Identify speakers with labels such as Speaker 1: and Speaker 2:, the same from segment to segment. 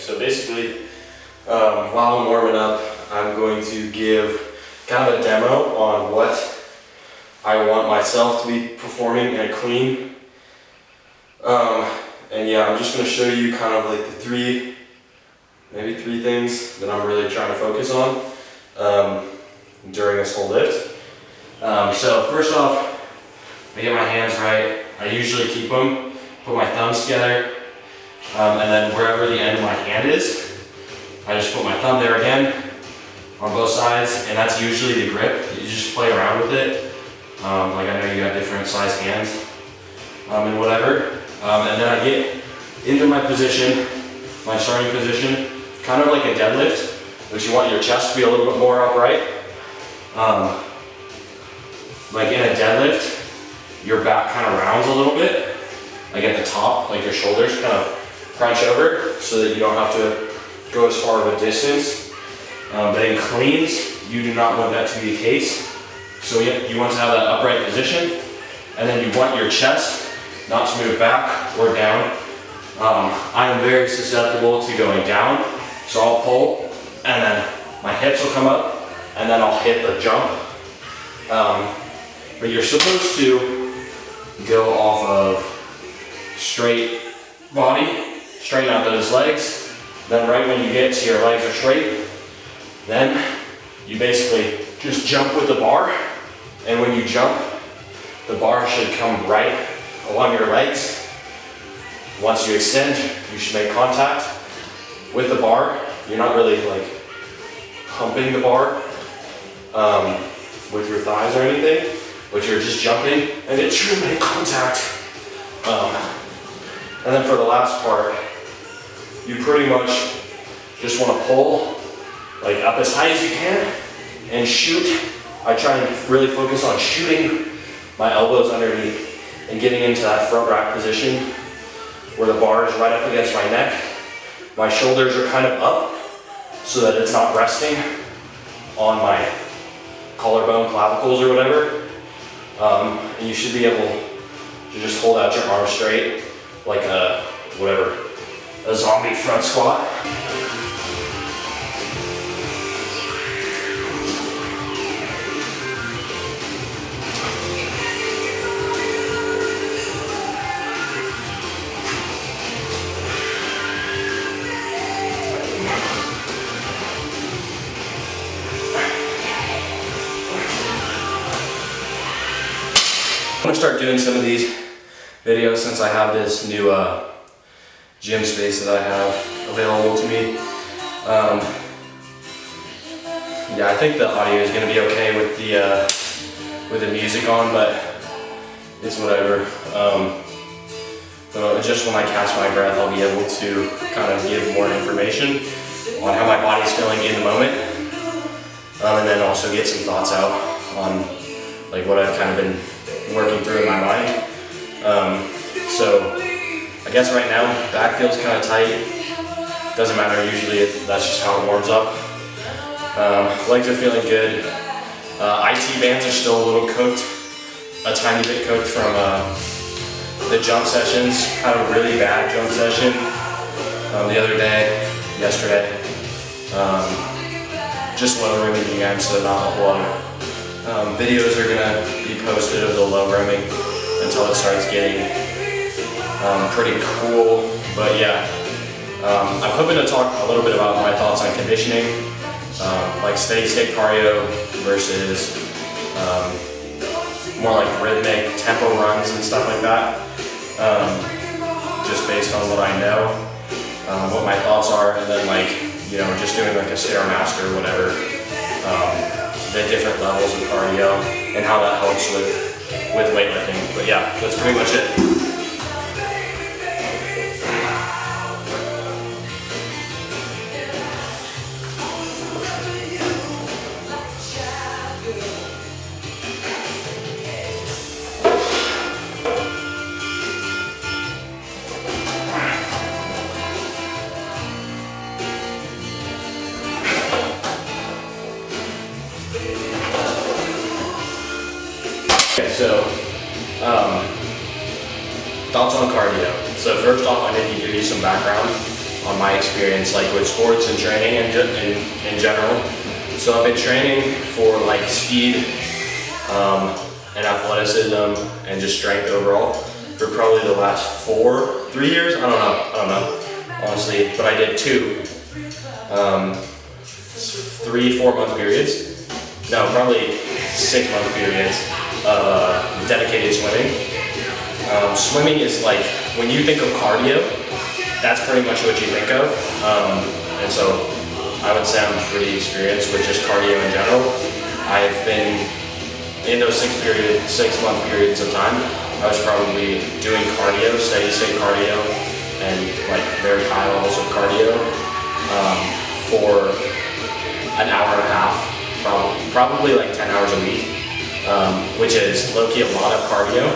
Speaker 1: So basically, while I'm warming up, I'm going to give kind of a demo on what I want myself to be performing in a clean. And yeah, I'm just going to show you kind of like the maybe three things that I'm really trying to focus on during this whole lift. So first off, I get my hands right. I usually keep them, put my thumbs together, and then wherever the end of my hand is, I just put my thumb there again on both sides, and that's usually the grip. You just play around with it. Like I know you got different size hands and whatever. And then I get into my position, my starting position, kind of like a deadlift, but you want your chest to be a little bit more upright. Like in a deadlift, your back kind of rounds a little bit, like at the top, like your shoulders kind of crunch over so that you don't have to go as far of a distance. But in cleans, you do not want that to be the case. So you want to have that upright position, and then you want your chest not to move back or down. I am very susceptible to going down, so I'll pull, and then my hips will come up, and then I'll hit the jump. But you're supposed to go off of straight body, straighten out those legs, then right when you get to your legs are straight, then you basically just jump with the bar, and when you jump, the bar should come right along your legs. Once you extend, you should make contact with the bar. You're not really like humping the bar with your thighs or anything, but you're just jumping and it should make contact. And then for the last part, you pretty much just want to pull like up as high as you can and shoot. I try and really focus on shooting my elbows underneath and getting into that front rack position where the bar is right up against my neck. My shoulders are kind of up so that it's not resting on my collarbone, clavicles, or whatever. And you should be able to just hold out your arms straight like a zombie front squat. I'm gonna start doing some of these videos since I have this new gym space that I have available to me. Yeah, I think the audio is gonna be okay with the music on, but it's whatever. But just when I catch my breath, I'll be able to kind of give more information on how my body's feeling in the moment, and then also get some thoughts out on like what I've kind of been working through in my mind. So I guess right now back feels kind of tight. Doesn't matter, usually that's just how it warms up. Legs are feeling good. IT bands are still a little cooked, a tiny bit cooked from the jump sessions. Had a really bad jump session the other day, yesterday. Just low rooming again, so not a whole lot of videos are gonna be posted of the low rooming until it starts getting pretty cool. But yeah, I'm hoping to talk a little bit about my thoughts on conditioning, like steady state cardio versus more like rhythmic tempo runs and stuff like that. Just based on what I know, what my thoughts are, and then like, you know, just doing like a Stairmaster or whatever. The different levels of cardio and how that helps with weightlifting. But yeah, that's pretty much it. Okay, so thoughts on cardio. So first off, I need to give you some background on my experience, like with sports and training in general. So I've been training for like speed and athleticism and just strength overall for probably the last 3 years. I don't know, honestly, but I did 2 3-4 month periods. No, probably 6 month periods of dedicated swimming. Swimming is like, when you think of cardio, that's pretty much what you think of. And so I would say I'm pretty experienced with just cardio in general. I've been in those 6 month periods of time, I was probably doing cardio, steady state cardio, and like very high levels of cardio for an hour and a half, probably like 10 hours a week, which is low-key a lot of cardio,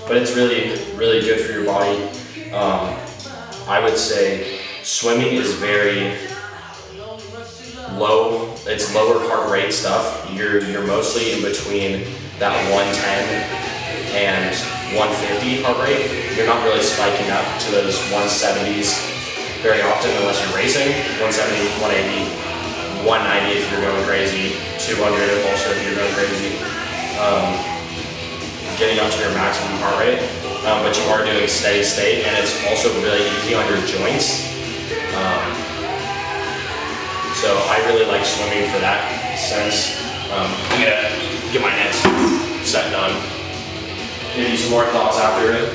Speaker 1: but it's really, really good for your body. I would say swimming is very low, it's lower heart rate stuff. You're mostly in between that 110 and 150 heart rate. You're not really spiking up to those 170s very often unless you're racing. 170, 180, 190 if you're going crazy, 200 also if you're going crazy. Getting up to your maximum heart rate, but you are doing steady state, and it's also really easy on your joints. So I really like swimming for that sense. I'm gonna get my next set done. Give you some more thoughts after it.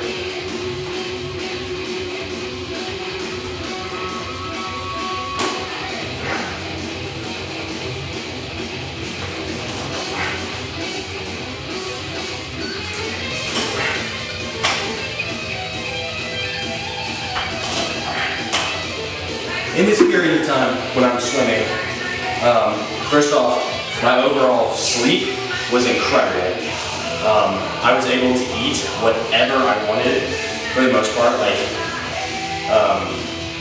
Speaker 1: In this period of time when I'm swimming, first off, my overall sleep was incredible. I was able to eat whatever I wanted for the most part, like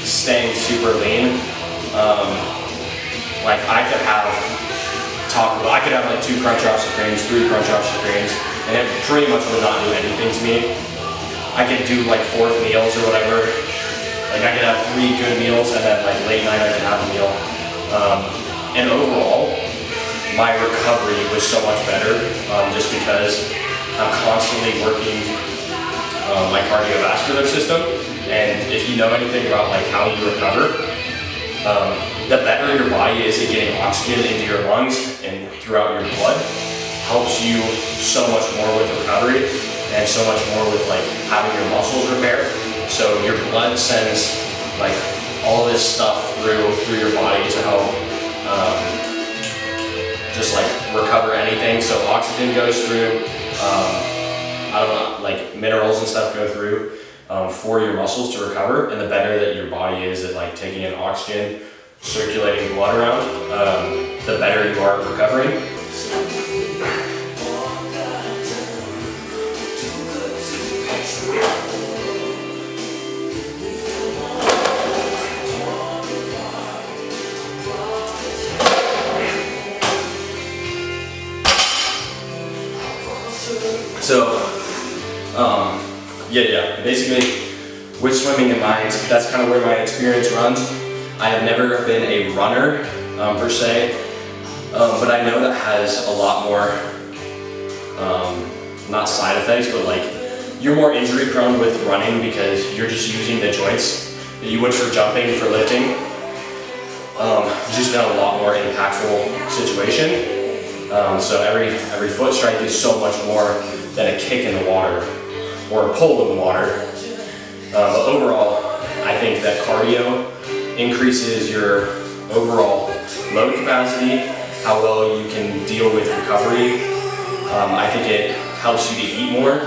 Speaker 1: staying super lean. Like I could have like 2 Crunchwrap Supremes, 3 Crunchwrap Supremes, and it pretty much would not do anything to me. I could do like 4 meals or whatever. Like I could have 3 good meals, and then like late night I could have a meal. And overall, my recovery was so much better, just because I'm constantly working my cardiovascular system. And if you know anything about like how you recover, the better your body is at getting oxygen into your lungs and throughout your blood, helps you so much more with recovery and so much more with like having your muscles repair. So your blood sends like all this stuff through your body to help just like recover anything. So oxygen goes through, I don't know, like minerals and stuff go through for your muscles to recover. And the better that your body is at like taking in oxygen, circulating blood around, the better you are at recovering. So, yeah, basically with swimming in mind, that's kind of where my experience runs. I have never been a runner per se, but I know that has a lot more, not side effects, but like you're more injury prone with running because you're just using the joints that you would for jumping, for lifting. Just been a lot more impactful situation. So every foot strike is so much more than a kick in the water or a pull in the water. But overall, I think that cardio increases your overall load capacity, how well you can deal with recovery. I think it helps you to eat more.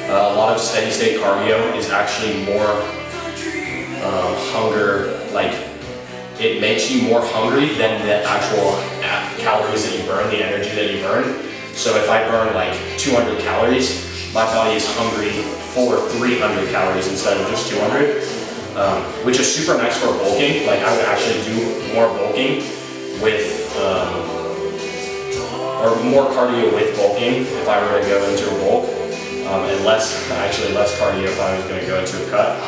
Speaker 1: A lot of steady state cardio is actually more hunger, like it makes you more hungry than the actual calories that you burn, the energy that you burn. So if I burn like 200 calories, my body is hungry for 300 calories instead of just 200, which is super nice for bulking. Like I would actually do more bulking with, or more cardio with bulking if I were to go into a bulk, and less cardio if I was going to go into a cut.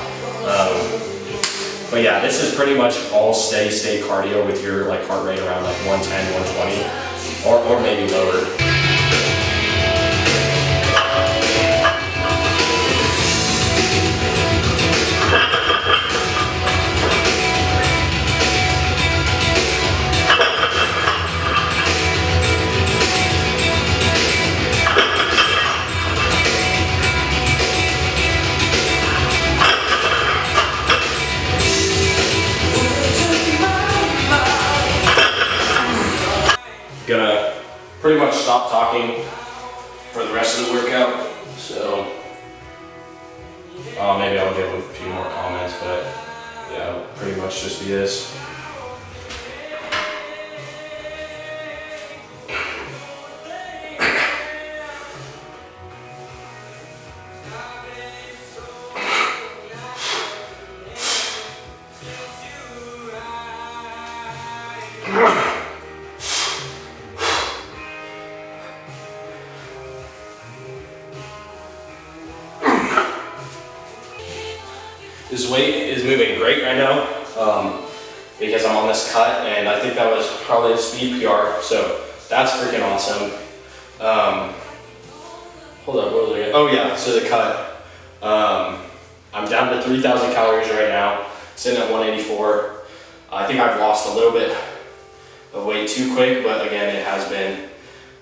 Speaker 1: But yeah, this is pretty much all steady state cardio with your like heart rate around like 110, 120, or maybe lower. Gonna pretty much stop talking for the rest of the workout. So maybe I'll give a few more comments, but yeah, it'll pretty much just be this. This weight is moving great right now because I'm on this cut, and I think that was probably a speed PR, so that's freaking awesome. Hold up, what was I? Oh yeah, so the cut. I'm down to 3,000 calories right now, sitting at 184. I think I've lost a little bit of weight too quick, but again, it has been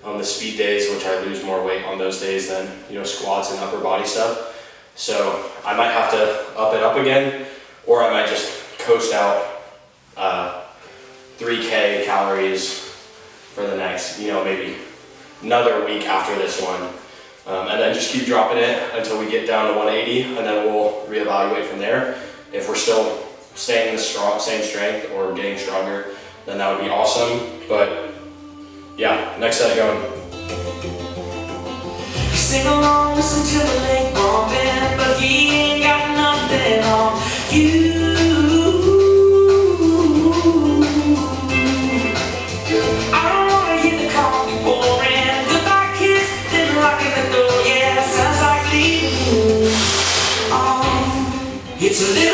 Speaker 1: on the speed days, which I lose more weight on those days than squats and upper body stuff. So I might have to up it up again, or I might just coast out 3K calories for the next, maybe another week after this one. And then just keep dropping it until we get down to 180, and then we'll reevaluate from there. If we're still staying the same strength or getting stronger, then that would be awesome. But yeah, next set going.
Speaker 2: Sing along, listen to the late bombing, but he ain't got nothing on you. I don't wanna hear the coffee pouring, goodbye kiss, then locking the door. Yeah, sounds like leaving. Oh, it's a little